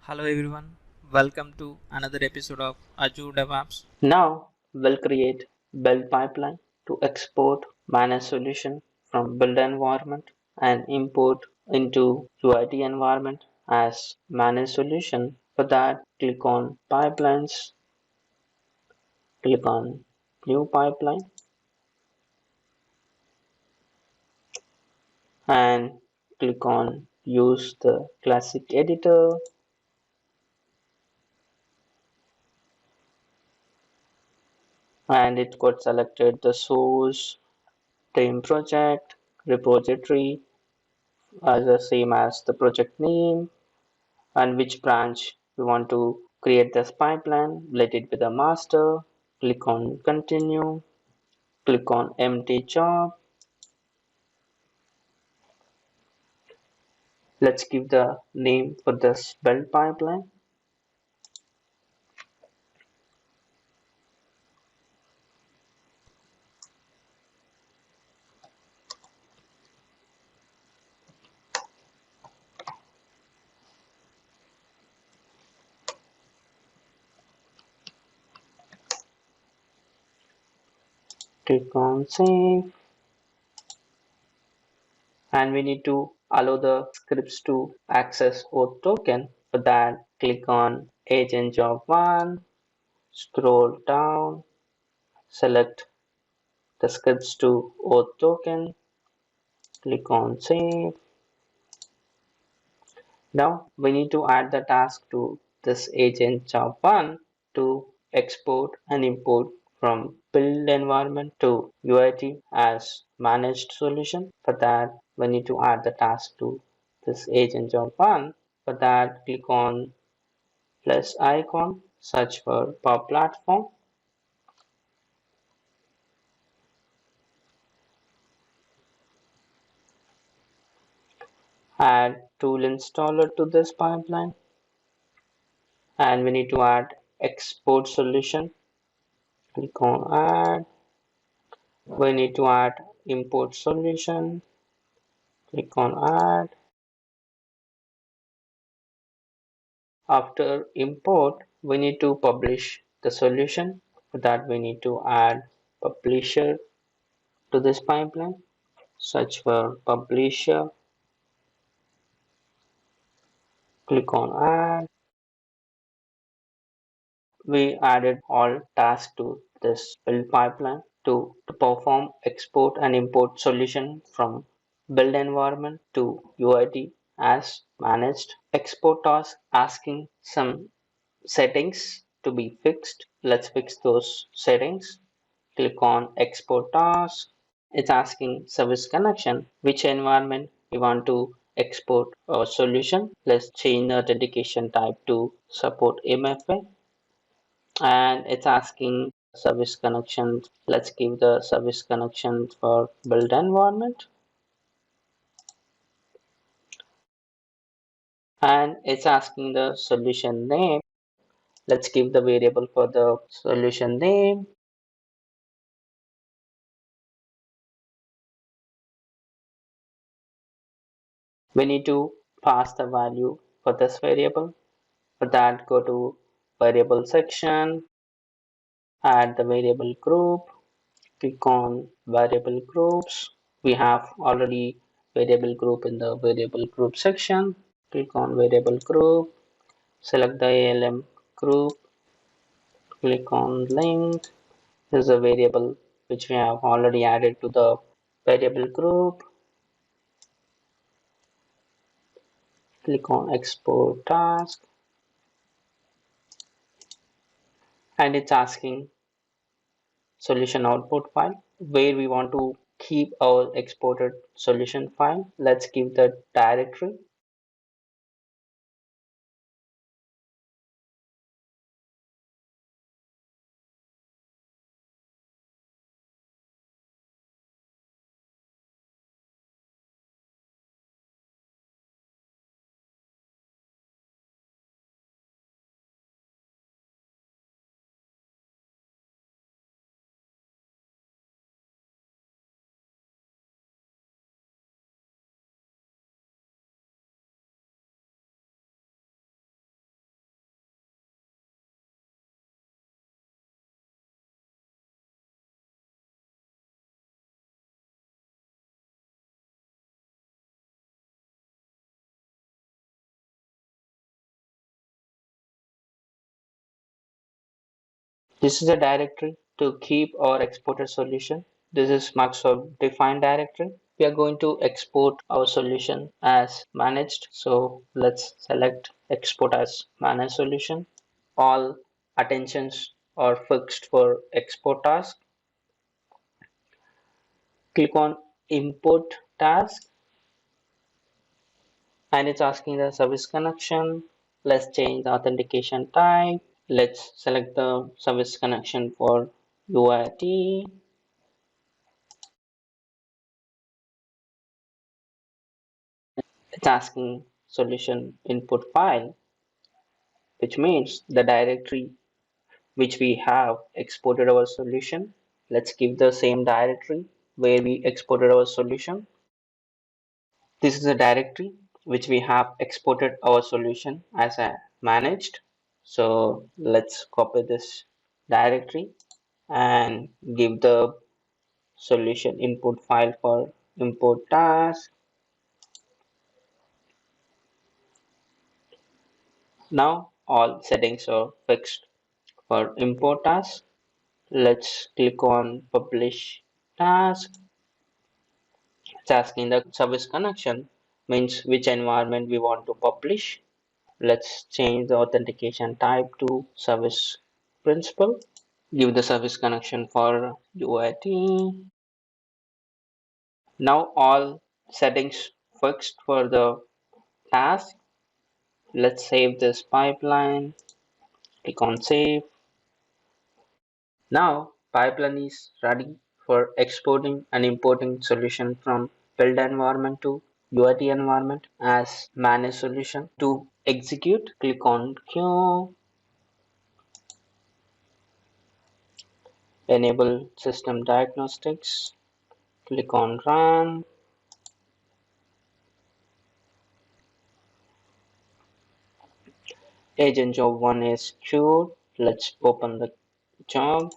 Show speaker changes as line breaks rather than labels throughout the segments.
Hello everyone, welcome to another episode of Azure DevOps.
Now we'll create build pipeline to export managed solution from build environment and import into UIT environment as managed solution. For that, click on pipelines, click on new pipeline and click on use the classic editor and it got selected the source, team project, repository as the same as the project name and which branch we want to create this pipeline. Let it be the master. Click on continue. Click on empty job. Let's give the name for this build pipeline. Click on save. And we need to allow the scripts to access auth token. For that, click on agent job 1. Scroll down. Select the scripts to auth token. Click on save. Now we need to add the task to this agent job 1 to export and import from build environment to UIT as managed solution. For that, we need to add the task to this agent job 1. For that, click on plus icon, search for Power Platform. Add tool installer to this pipeline. And we need to add export solution. Click on add. We need to add import solution. Click on add. After import, we need to publish the solution. For that, we need to add publisher to this pipeline. Search for publisher. Click on add. We added all tasks to this build pipeline to perform export and import solution from build environment to UIT as managed. Export task asking some settings to be fixed. Let's fix those settings. Click on export task. It's asking service connection, which environment we want to export our solution. Let's change the authentication type to support MFA. And it's asking service connection. Let's give the service connection for build environment. And it's asking the solution name. Let's give the variable for the solution name. We need to pass the value for this variable. For that, go to variable section, add the variable group, click on variable groups. We have already variable group in the variable group section. Click on variable group, select the ALM group, click on link. This is a variable which we have already added to the variable group. Click on export task and it's asking solution output file where we want to keep our exported solution file. Let's give the directory. This is a directory to keep our exported solution. This is Microsoft defined directory. We are going to export our solution as managed. So let's select export as managed solution. All attentions are fixed for export task. Click on import task and it's asking the service connection. Let's change the authentication type. Let's select the service connection for UIT. It's asking solution input file, which means the directory which we have exported our solution. Let's give the same directory where we exported our solution. This is a directory which we have exported our solution as a managed. So let's copy this directory and give the solution input file for import task. Now all settings are fixed for import task. Let's click on publish task. It's asking the service connection, means which environment we want to publish. Let's change the authentication type to service principal. Give the service connection for UIT. Now all settings fixed for the task. Let's save this pipeline. Click on save. Now pipeline is ready for exporting and importing solution from build environment to UIT environment as managed solution. To execute, click on Q, enable system diagnostics, click on run. Agent job 1 is queued. Let's open the job.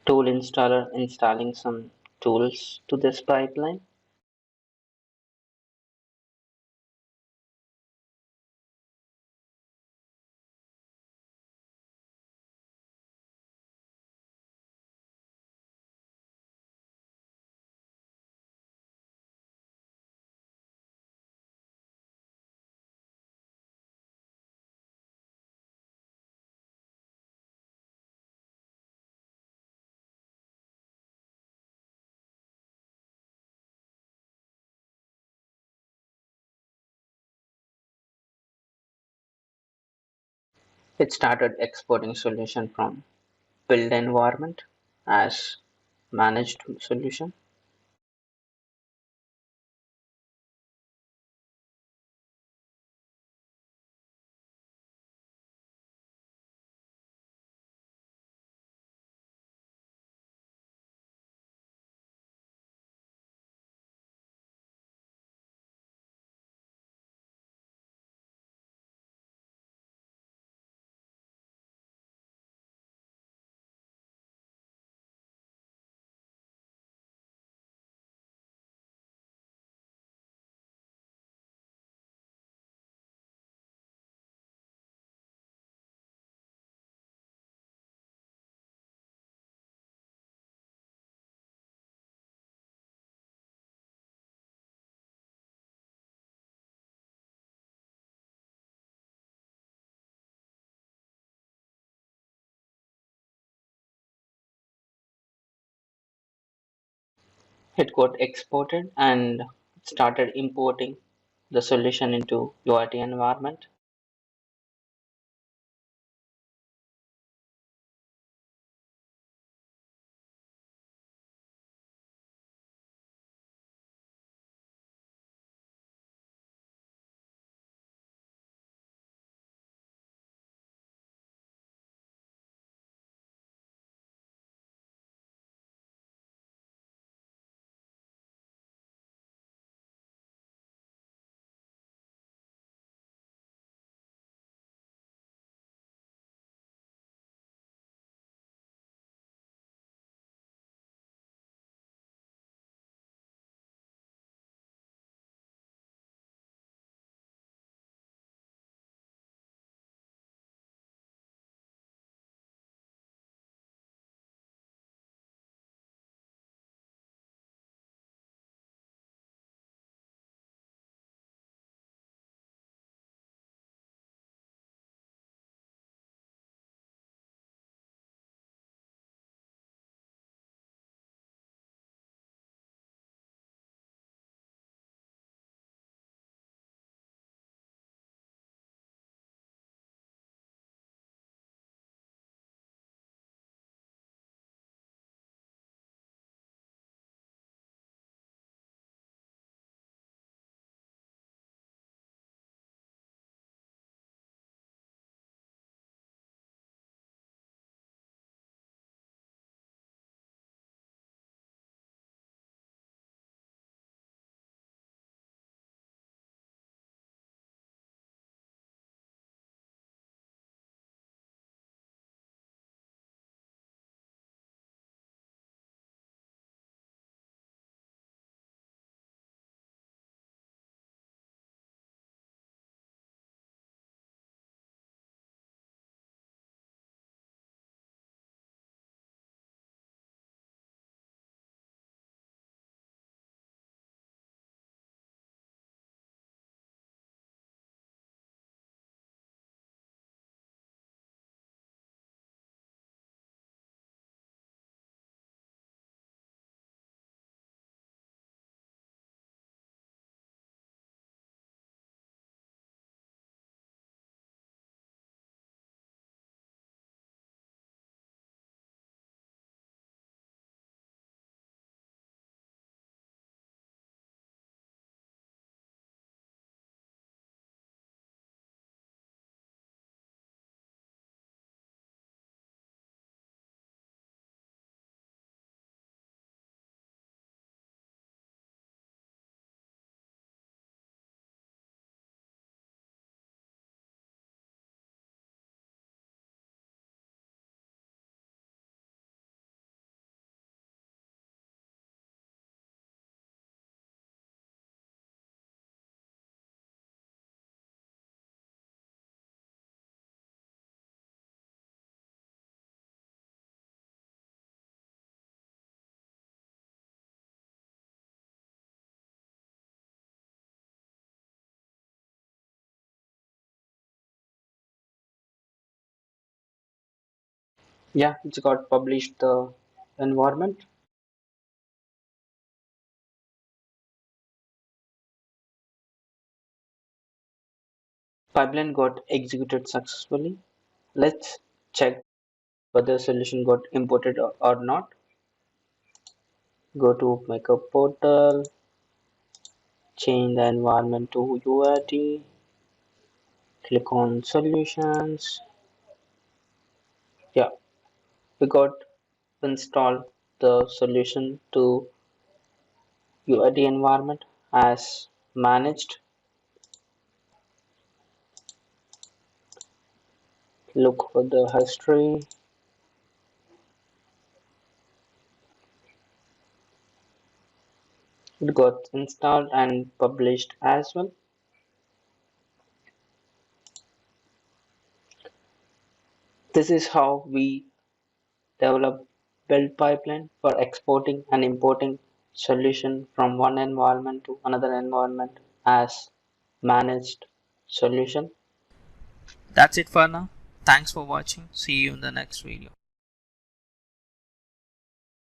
Tool installer installing some tools to this pipeline. It started exporting solution from build environment as managed solution. It got exported and started importing the solution into UIT environment. Yeah, it's got published the environment. Pipeline got executed successfully. Let's check whether solution got imported or not. Go to Maker portal, change the environment to UID, click on solutions. Yeah, we got installed the solution to UID environment as managed. Look for the history. It got installed and published as well. This is how we develop build pipeline for exporting and importing solution from one environment to another environment as managed solution.
That's it for now. Thanks for watching. See you in the next video.